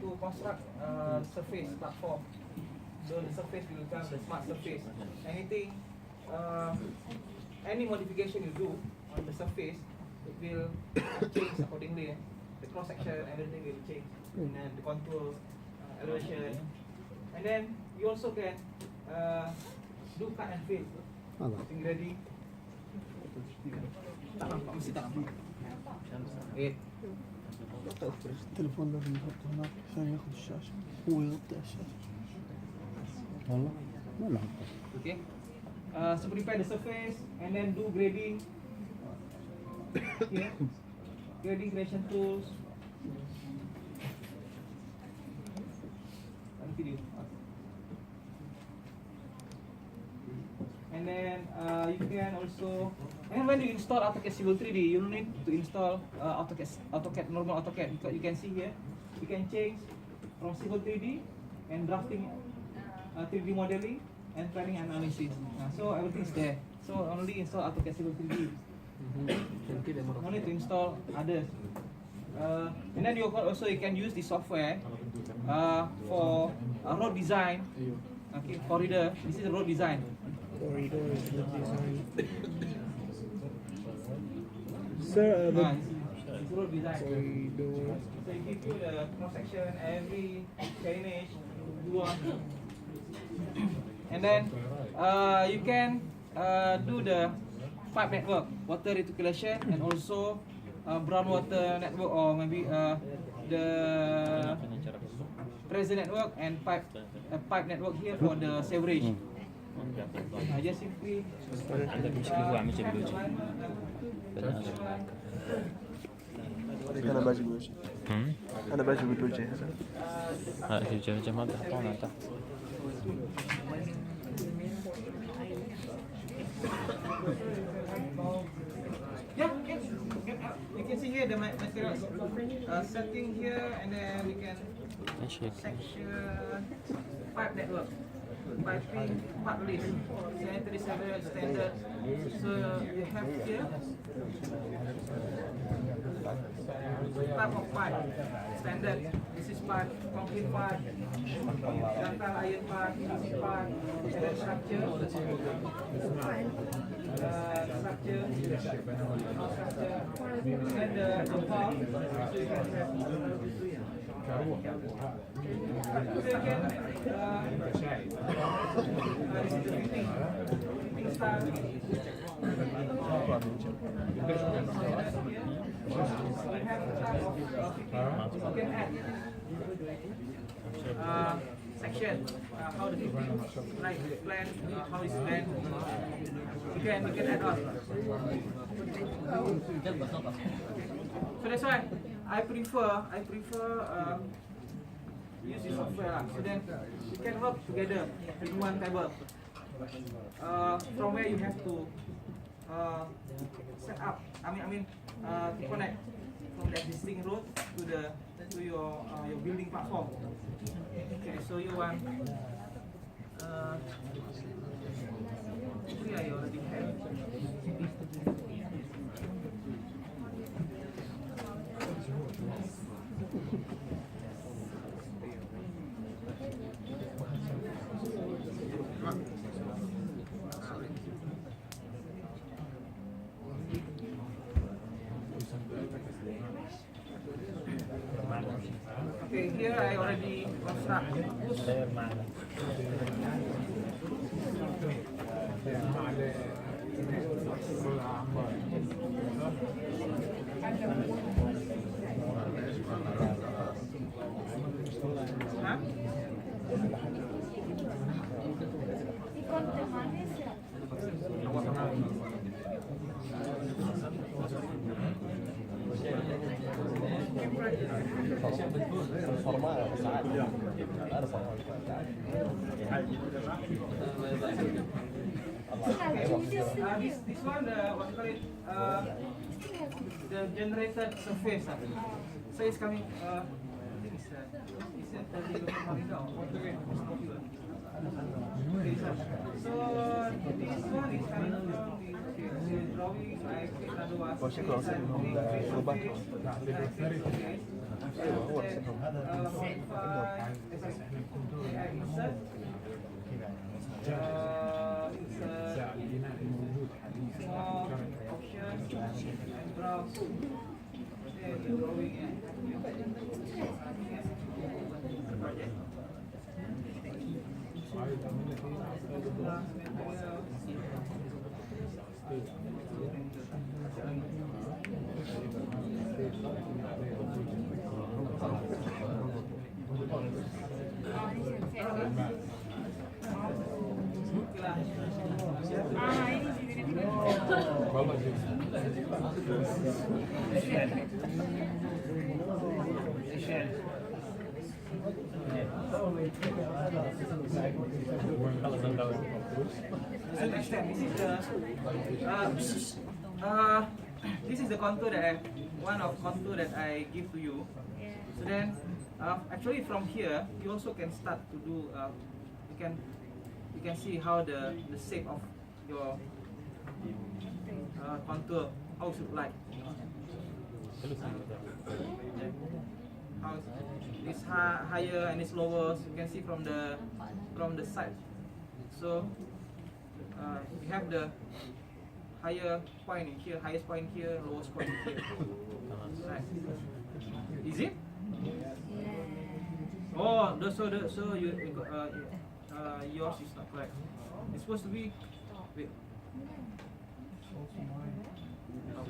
to construct surface platform. So the surface will become the smart surface. Anything, any modification you do on the surface, it will change accordingly. The cross section, everything will change, and then the contour, elevation, and then you also can do cut and fill. Grading. Tak nampak, mesti tak nampak. Okay. التليفون لازم نحطه هناك عشان ياخذ الشاشة هو يغطي الشاشة والله ما نحطه. Okay. So prepare the surface and then do grading. Okay. Grading creation tools. Video. And then you can also, and when you install AutoCAD Civil 3D, you don't need to install normal AutoCAD, because you can see here, you can change from Civil 3D and drafting 3D modeling and planning analysis. So everything is there. So only install AutoCAD Civil 3D. No need to install others. And then you can use this software for road design. Okay, corridor. This is road design. Corridor is the design. Sir, it's road design. corridor. So you give you the cross section, every drainage, and then you can do the pipe network, water reticulation, and also brown water network, or maybe the pressure network and pipe network here for the sewerage. Just simply أنا باجي بوجه أنا باجي بالوجه الجوجة ما تحطون تحت. Yeah, you can see here the materials setting here, and then we can section pipe network, piping, part list, sanitary sewer standard. So you have here type of pipe standard. This is pipe, concrete pipe, ductile iron pipe, PVC pipe, and then structure, and the valve. So you can have section, how the fitting, like plan, how it's planned. You can add on. So that's why I prefer use this software, so then you can work together in one table. From where you have to set up, to connect from the existing road to your building platform. Okay, so you want I already have. Okay, here I already construct. This one, what you call it, the generated surface. So it's coming, I think it's so this one is coming from the drawing, I click another one. Poi si cosa non rubato. So next step, this is the contour that one of contour that I give to you. So then, actually from here, you also can start to do. You can see how the shape of your contour how it look like. How it's higher and it's lower. So you can see from the side. So we have the higher point in here, highest point here, lowest point here. Right. Is it? Oh, so yours is not correct. It's supposed to be. Wait.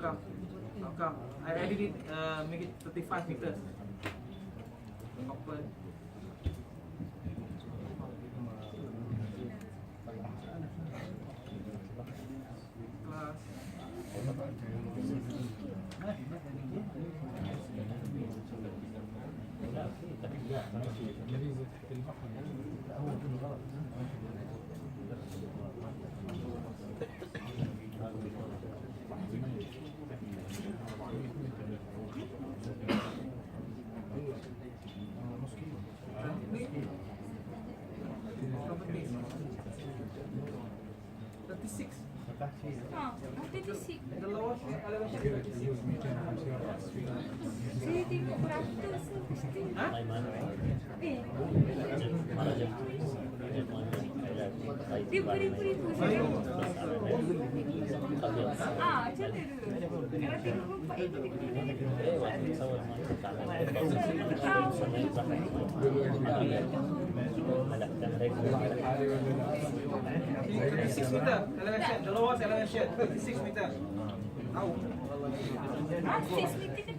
How come? I edit it, make it 35 meters. Open. The lowest elevation. Six meter elevation, the lowest elevation, 36 meter. How?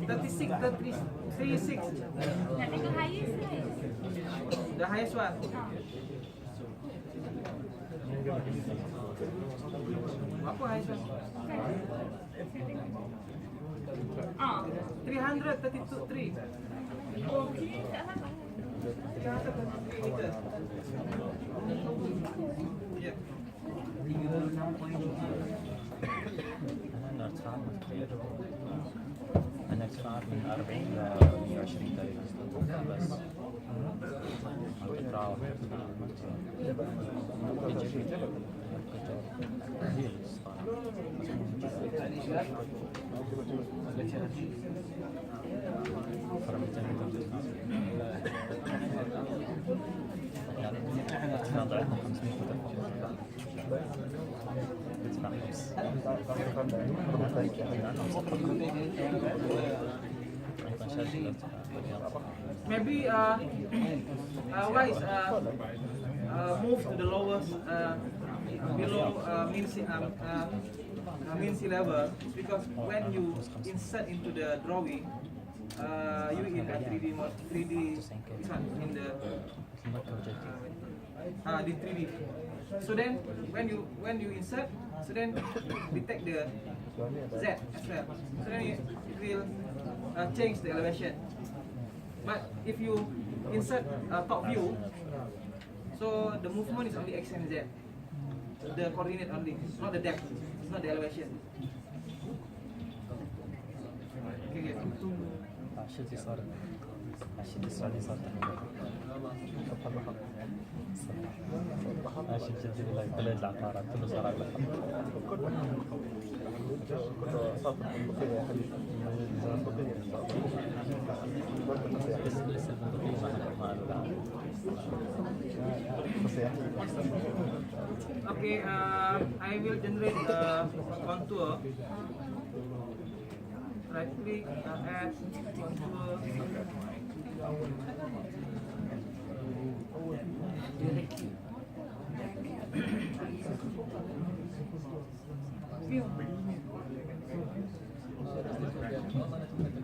36. The highest one. Apa highest one? 333. 333 meter. Yeah. أنا أدفع من 40 ل 120 دقيقة بس الإقراء ضعنا 500 Maybe wise move to the lowest below mean sea level, because when you insert into the drawing, you in a 3D this one in the 3D. So then when you insert, so then detect the Z as well. So then it will change the elevation. But if you insert top view, so the movement is only X and Z, the coordinate only, not the depth, it's not the elevation. Okay. عشان السعودية صارت عشان جدي والله بلد العقارات كله صار على لسه البندقية ما له Okay, I will generate a contour. Right click, add contour.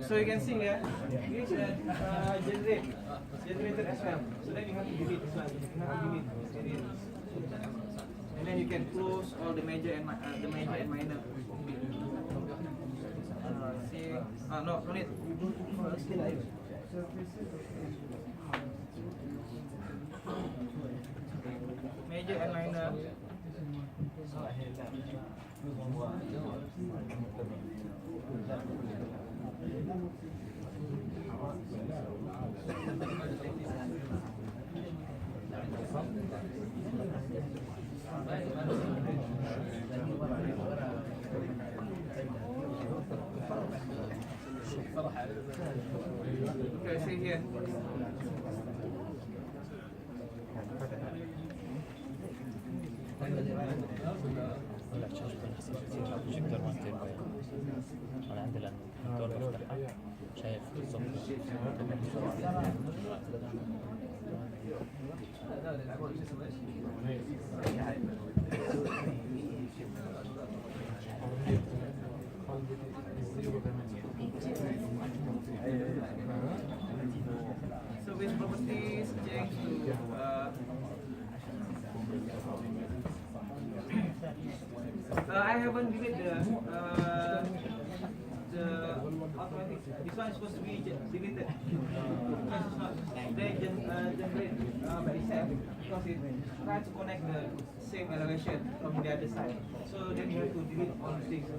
So you can see here, this generated as well. So then you have to delete this one. You have to delete. And then you can close all the major and minor. See, no need. Major and minor. Okay, see here. ولا تشوف بروجيكتور ما تبغى انا عندي الان الدور بفتحها شايف بالضبط So with properties, change to I haven't deleted the automatic. This one is supposed to be deleted. Because it's not generate by itself because it tries to connect the same elevation from the other side. So then you have to delete all the things.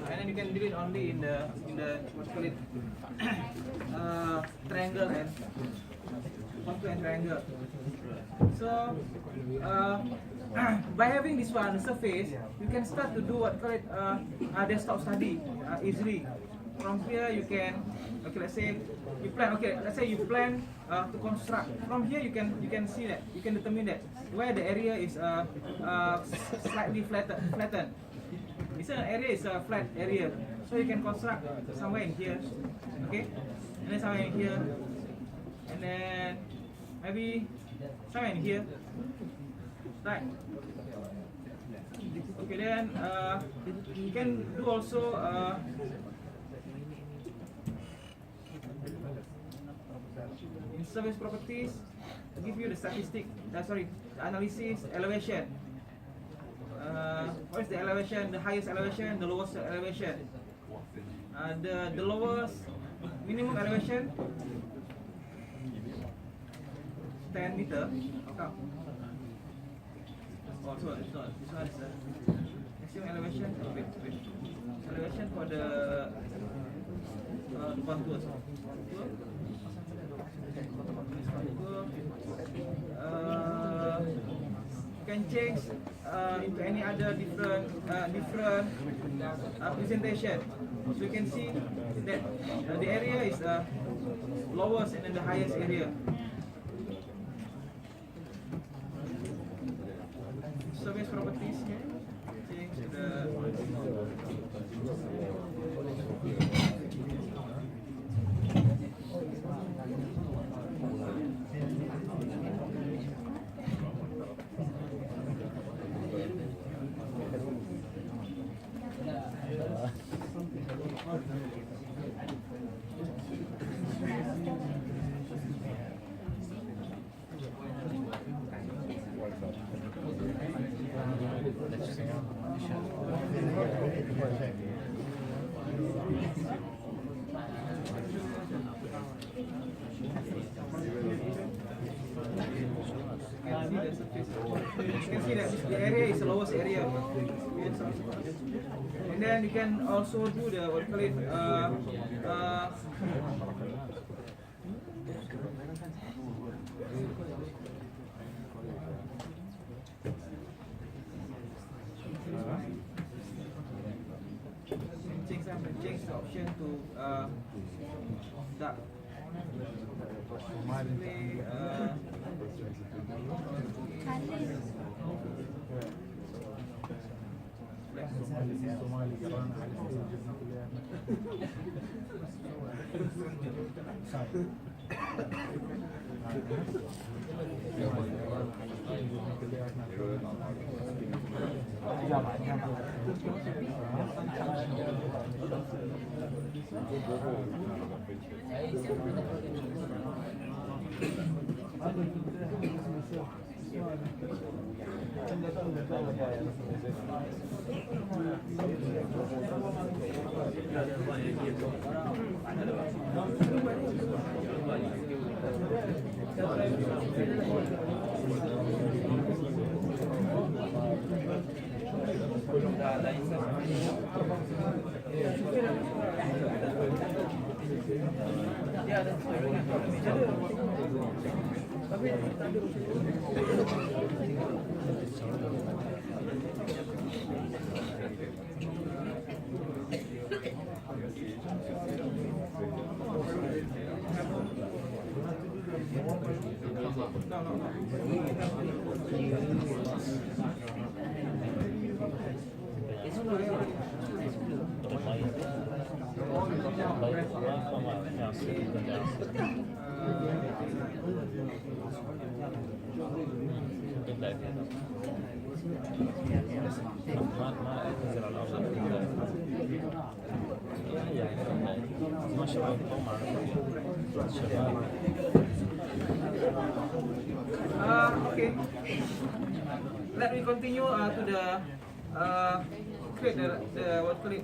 And then you can delete only in the what's called it triangle and contour and triangle. So by having this one surface, you can start to do what call it desktop study easily. From here you can let's say you plan to construct. From here you can see that you can determine that where the area is slightly flattened. This area is a flat area, so you can construct somewhere in here, okay, and then somewhere in here, and then maybe somewhere in here. Right. Okay, then you can do also in surface properties give you the statistic. The analysis elevation. What is the elevation? The highest elevation, the lowest elevation. The lowest minimum elevation 10 meter. Okay. Oh, so this one is maximum elevation. Elevation for the contours. You can change into any other different presentation. So you can see that the area is lowest and then the highest area. Surface properties here. Change the You can see that the area is the lowest area. And then you can also do the what call it the option to duck. Display, Okay. Let me continue to the create the what call it.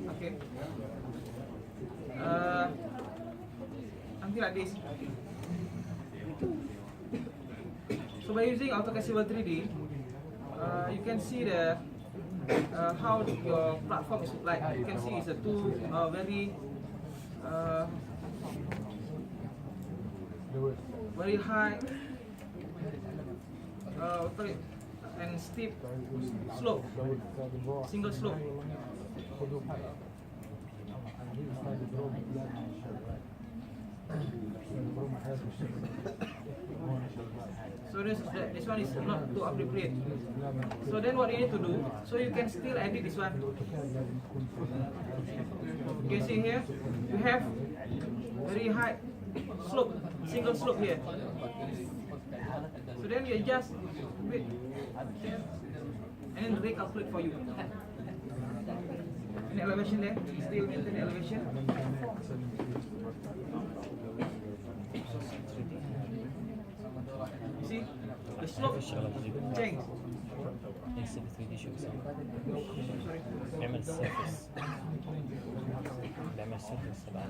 Okay. Something like this. So by using AutoCAD Civil 3D, you can see the how your platform is like. You can see it's a two very high and steep slope, single slope. So this one is not too appropriate. So then what you need to do, so you can still edit this one. You can see here, you have very high slope, single slope here. So then you adjust a bit, and then recalculate for you. In elevation there, still maintain elevation. You see, the slope change. يكسب 3D شو بيسوي؟ بيعمل سيرفس تبع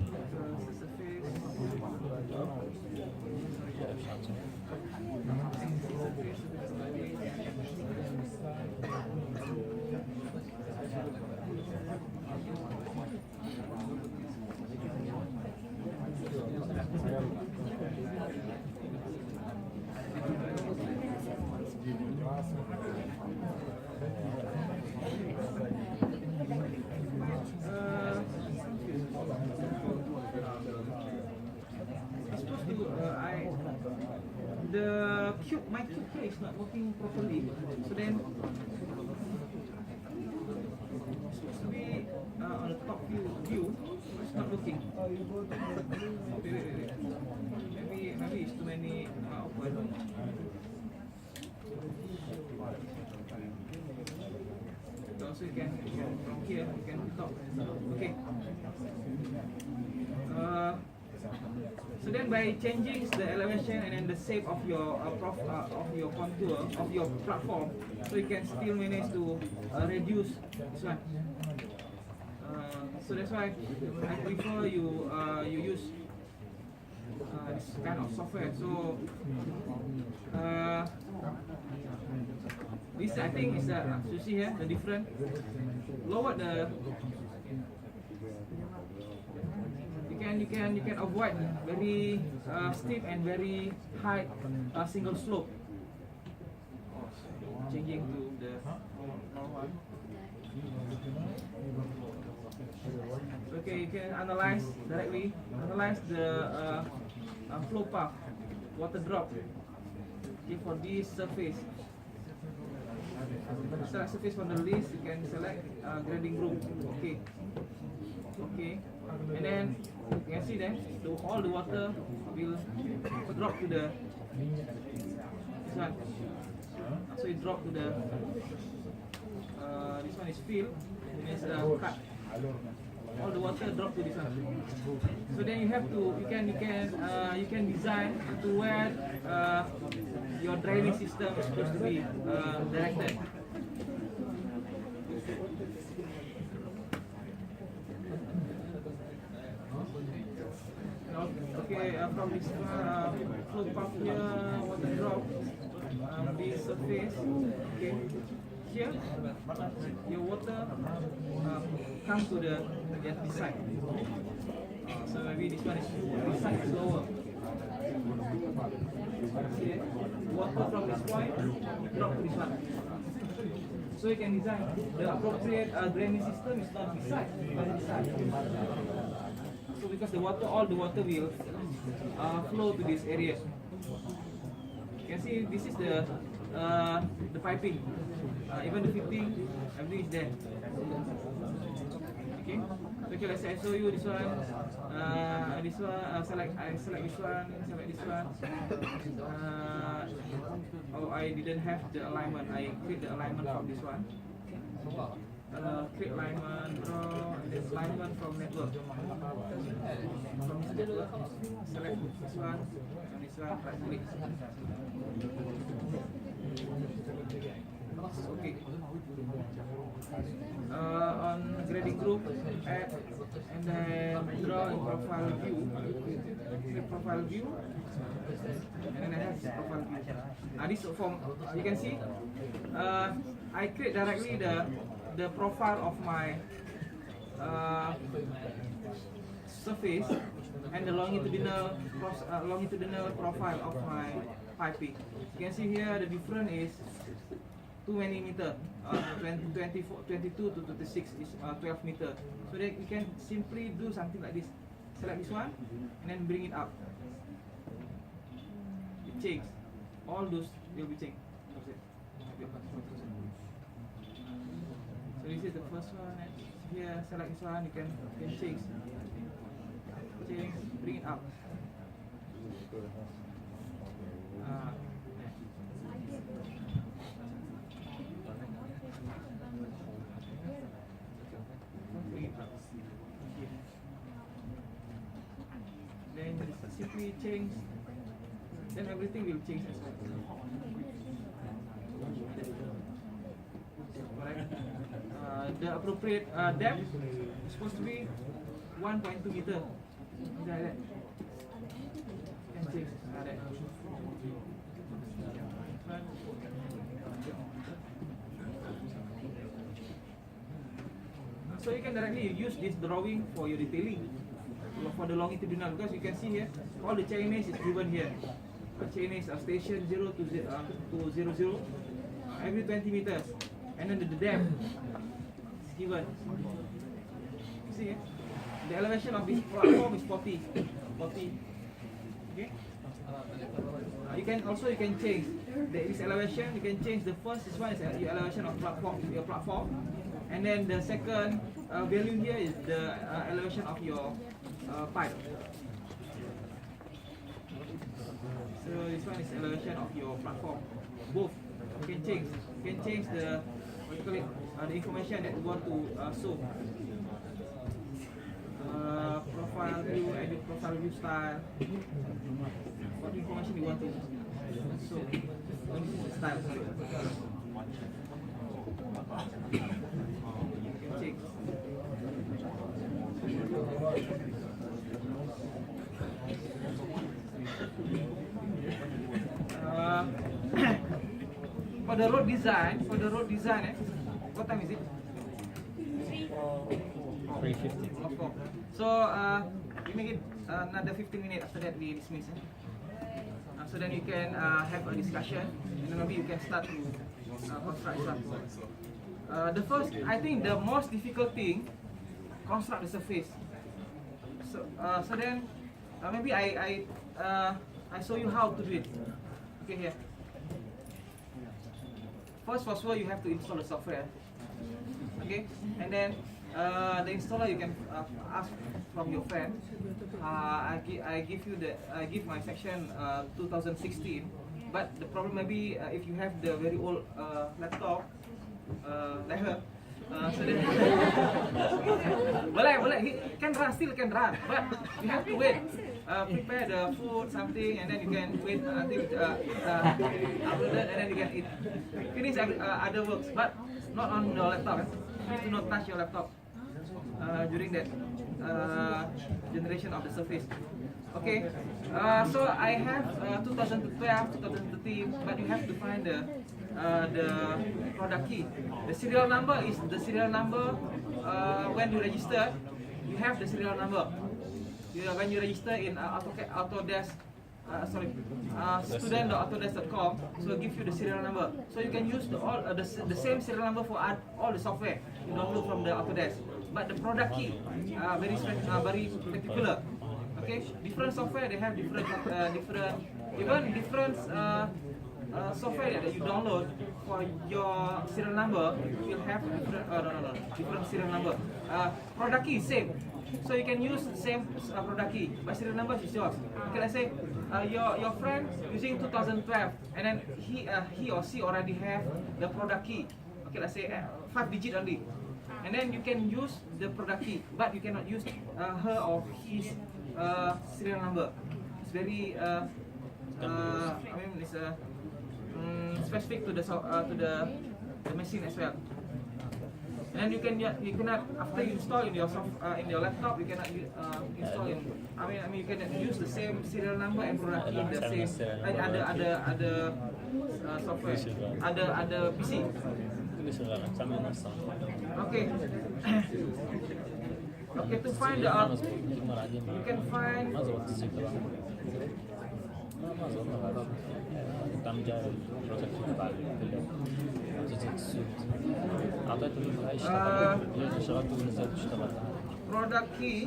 my cube here is not working properly. So then it's supposed to be on the top view. It's not working. Wait. Maybe it's too many open. So you can from here you can top. Okay. So then by changing the elevation and then the shape of your contour of your platform, so you can still manage to reduce this one. So that's why I prefer you use this kind of software. So this I think is you see here the different. Lower the you can avoid very steep and very high single slope. Changing to the Okay, you can analyze directly, analyze the flow path, water drop. Okay, for this surface. Select surface from the list, you can select grading group. Okay. Okay. And then you can see that all the water will drop to the this one. So it drop to the this one is fill, and it's cut. All the water drop to this one. So then you have to you can design to where your drainage system is supposed to be directed. Okay, from this flow path here, water drop this surface. Okay, here your water comes to this side. So maybe this one is this side is lower. See, water from this point drop to this one. So you can design the appropriate drainage system is not this side, but this side. So because all the water will flow to this area. You can see this is the piping, even the fitting, everything is there. Okay. Okay, let's say I show you this one. I select this one, select this one. Oh, I didn't have the alignment. I create the alignment from this one. Create alignment, draw, and then alignment from network. From this network, select this one, and this one, right click. Okay. On grading group, add, and then draw in profile view. Click profile view, and then I have this profile view. This form, you can see, I create directly the profile of my surface and the longitudinal profile of my piping. You can see here the difference is too many meter. 22 to 26 is 12 meter. So that you can simply do something like this. Select this one and then bring it up. It changes. All those will be changed. So this is the first one. And here, select this one. You can change. Change. Bring it up. Then simply change. Then everything will change as well. Alright. The appropriate depth is supposed to be 1.2 meter. Like that. Can change. That. So you can directly use this drawing for your detailing, for the longitudinal, because you can see here all the chainage is given here. Chainage station 0 to 00 every 20 meters, and then the depth is given. You see, the elevation of this platform is 40. Okay. You can change this elevation. You can change the first. This one is your elevation of your platform, and then the second value here is the elevation of your pipe. So this one is elevation of your platform. Both you can change. You can change the the information that you want to show. Profile view, edit profile view style. What information you want to show? Oh, this is the style. Sorry. You can change. For the road design, what time is it? 350. Of course. So we make it another 15 minutes. After that we dismiss. So then you can have a discussion, and then maybe you can start to construct stuff. The first, I think the most difficult thing construct the surface. So then maybe I show you how to do it. Okay, here. First for sure you have to install the software. Okay, and then the installer you can ask from your friend. I give my section 2016, but the problem maybe if you have the very old laptop like her. So then, boleh, still can run, but you have to wait. Prepare the food, something, and then you can wait until uploaded, and then you can eat. Finish other works, but not on your laptop. You need to not touch your laptop during that generation of the Surface. Okay, so I have 2012, 2013, but you have to find the product key. The serial number is the serial number when you register. You have the serial number. When you register in Autodesk, student.autodesk.com, so it gives you the serial number. So you can use the same serial number for all the software you download from the Autodesk. But the product key very particular. Okay, different software they have different software that you download for your serial number will have different serial number. Product key is same, so you can use the same product key, but serial number is yours. Okay, let's say your friend using 2012, and then he or she already have the product key. Okay, let's say 5 digit only, and then you can use the product key, but you cannot use her or his serial number. It's very it's specific to the machine as well. And then you cannot after you install in your laptop, you cannot install in. You can use the same serial number and product key in the same other software, other PC. Okay. Okay, to find the you can find. كم جاء البروجكت تبع جزء السود اعطيته هاي اشتغلت ونزلت اشتغلت product key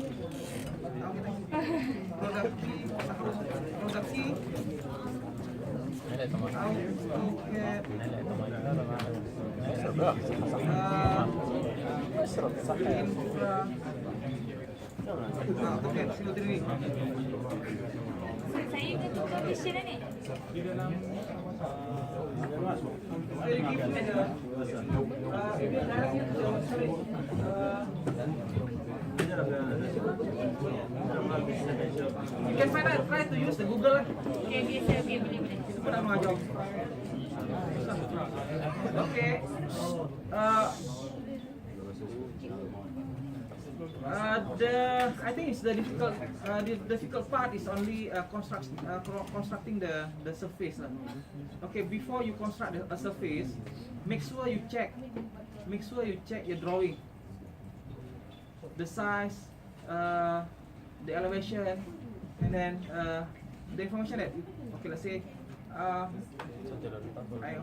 Saya ingat tutor Malaysia dah ni. Di dalam you can find out, try to use the Google lah. Okay, biasa, okay, boleh. Itu pun nak mengajar. Okay. I think it's the difficult part is only constructing the surface. Okay, before you construct a surface, make sure you check your drawing, the size, the elevation, and then the information that okay, let's say I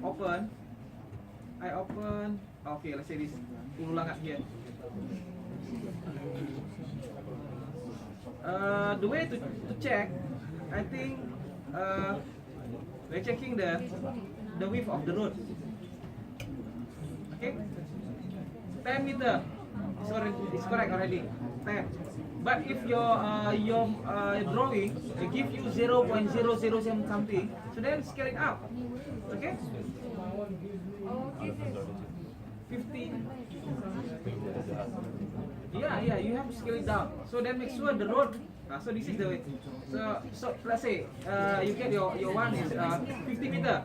open. Okay, let's say this ulu langat here. The way to check, I think we're checking the width of the road. Okay, 10 meter. It's correct already. 10. But if your drawing give you 0.00 something, so then scale it up. Okay. Okay, sir. 50. Yeah, you have to scale it down. So then make sure the road. So this is the way. So let's say you get your one is 50 meter,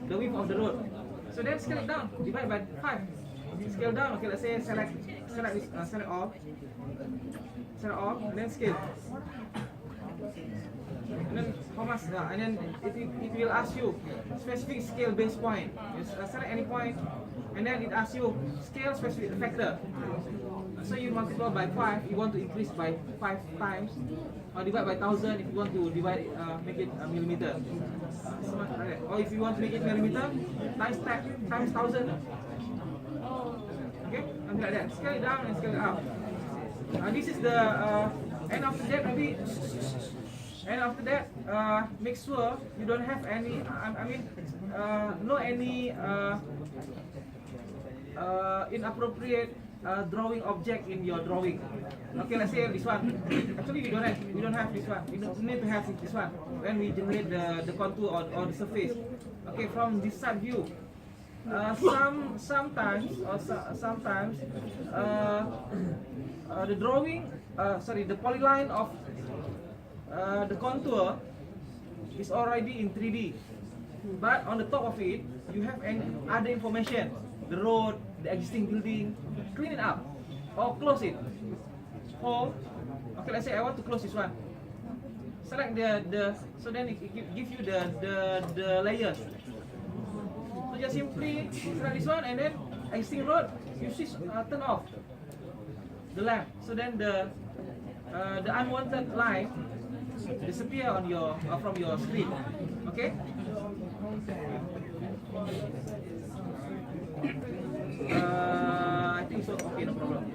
the width of the road. So then scale it down. Divide by 5. Scale down. Okay, let's say select all, and then scale. And then how much? And then it will ask you specific scale base point. You select any point, and then it asks you scale specific factor. So you multiply by 5. You want to increase by 5 times, or divide by 1,000 if you want to divide make it a millimeter. Or if you want to make it millimeter, times 1,000. Okay. something like that. Scale it down and scale it up. This is the and after that maybe. And after that, make sure you don't have any. No any inappropriate drawing object in your drawing. Okay, let's say this one. Actually, we don't have this one. We don't need to have this one when we generate the contour or the surface. Okay, from this side view. Sometimes the drawing, the polyline of the contour is already in 3D, but on the top of it you have any other information, the road, the existing building. Clean it up or close it. Or okay, let's say I want to close this one. Select the so then it gives you the layers. So just simply select this one and then existing road you switch turn off the lamp. So then the unwanted line disappear on your from your screen. Okay. I think so. Okay, no problem.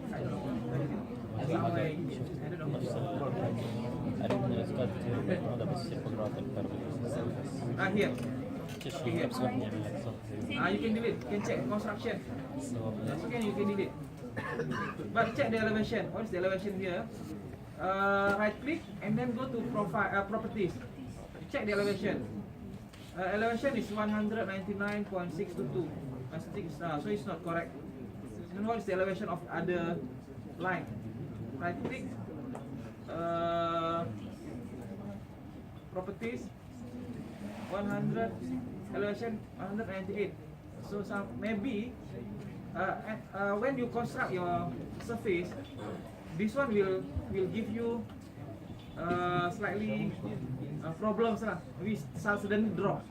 I don't know. هذا بس قدرات الكربون. Here. تشوف نفس واحد يعمل لك صوت. You can delete. You can check construction. That's okay. You can delete. But check the elevation. What is the elevation here? Right click and then go to profile properties. Check the elevation. Elevation is 199.622. So it's not correct. And what is the elevation of other line? Right click. Properties. 100 elevation 198. So maybe when you construct your surface, this one will give you slightly problems lah. We suddenly drop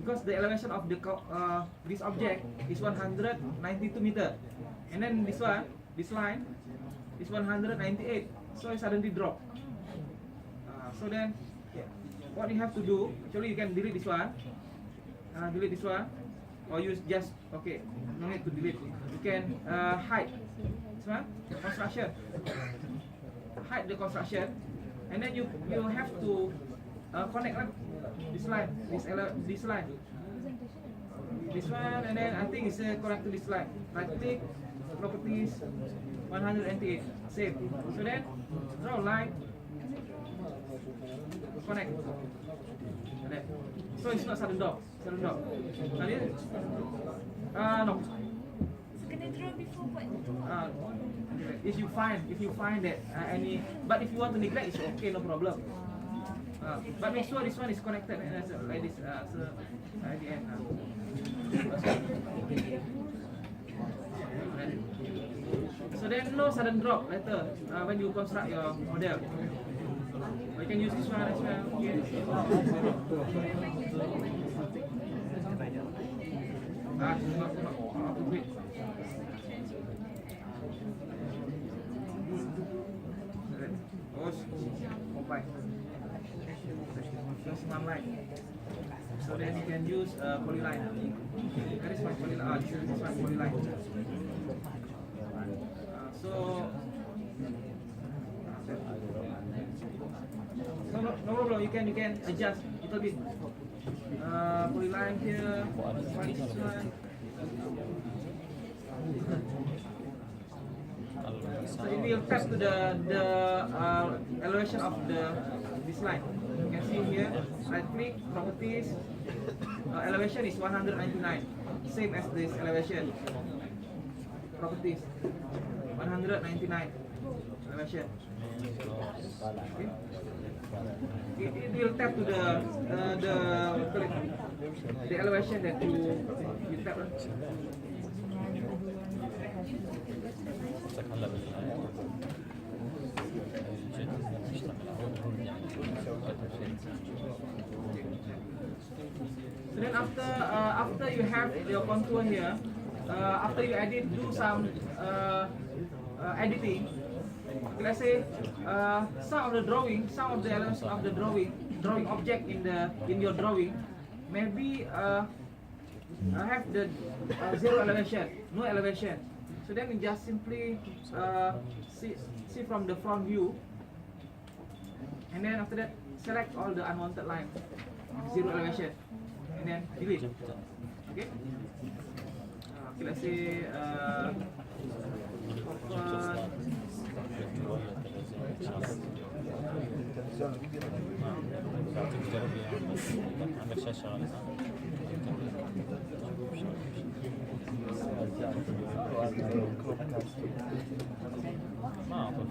because the elevation of the this object is 192 meter, and then this line is 198, so it suddenly drop. So then what you have to do, actually you can delete this one, or use just okay, no need to delete. You can hide this one, construction. Hide the construction, and then you have to connect this line, this line, this one, and then I think it's connect to this line. Right click, properties, 198, save. So then draw a line, connect. So it's not sudden drop. No. Kena draw before buat. If you find that any, but if you want to neglect, it's okay, no problem. But make sure this one is connected and like this. So at the end. So then no sudden drop later when you construct your model. You can use this one as well. Okay. Not too quick. Open. Just one line. So then you can use polyline. That is my polyline. This is my polyline. No problem. You can adjust a little bit. Polyline here. This one. So it will tap to the elevation of this line. You can see here. Right click, properties. Elevation is 199, same as this elevation. Properties 199 elevation. Okay. It will tap to the elevation that you tap. تتكلم So then after you have your contour here, after you edit, do some editing. Let's say some of the elements of the drawing object in your drawing, maybe have the zero elevation, no elevation. So then you just simply see from the front view, and then after that select all the unwanted line, zero elevation, and then delete. Okay. Okay, let's say عندك شاشة غلط ما أعطوا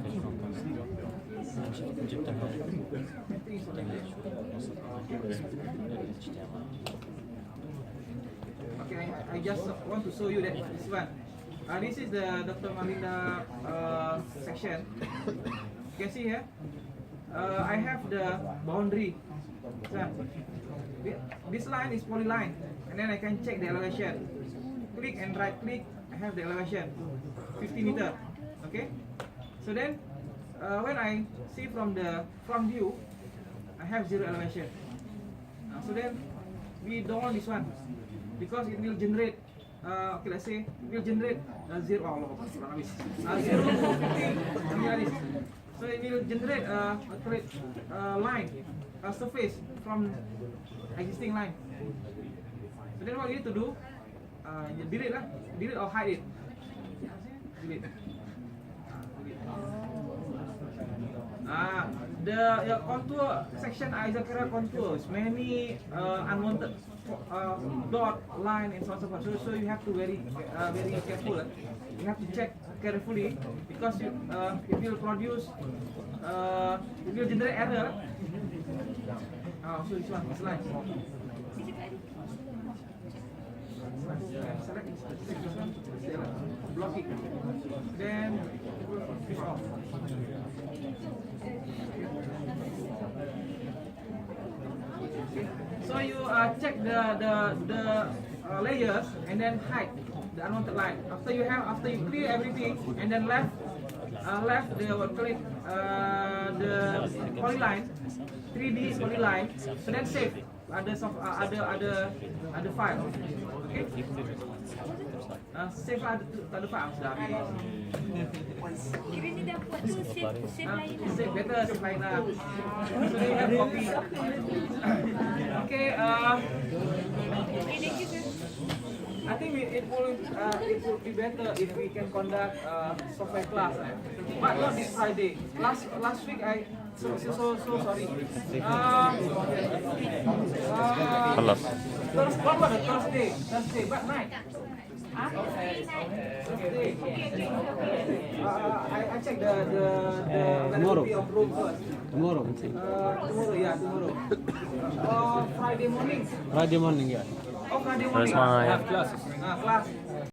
في جبتها okay, I just want to show you that this one. This is the Dr. Malinda section. You can see here. I have the boundary. So, this line is polyline, and then I can check the elevation. Click and right click. I have the elevation, 50 meter. Okay. So then, when I see from the front view, I have zero elevation. So then, we don't want this one because it will generate. Okay, let's say it will generate zero. Zero to 50. So it will generate a line, a surface from existing line. So then what you need to do, delete or hide it. Delete. The contour section Isocera contours many unwanted dot line and so on and so forth. So you have to very careful. You have to check carefully because it will produce, it will generate error. So this one, this line. Select this one, block it. Then fish off. So you check the layers and then hide the unwanted line. After you clear everything and then left the polyline, 3D polyline. So then save other file. Okay. Save other file sudah habis. Kira ni dah buat tu save lain lah. Save better, save lain lah. So you have copy. Okay. Okay, thank you sir. I think it will be better if we can conduct software class, but not this Friday. Last week I so sorry. خلص What was the Thursday, but night. Thursday. I check the availability of room first. Tomorrow, I think. Tomorrow. Friday morning. Friday morning, yeah. Oh, Friday Terus morning. mana ya? Class.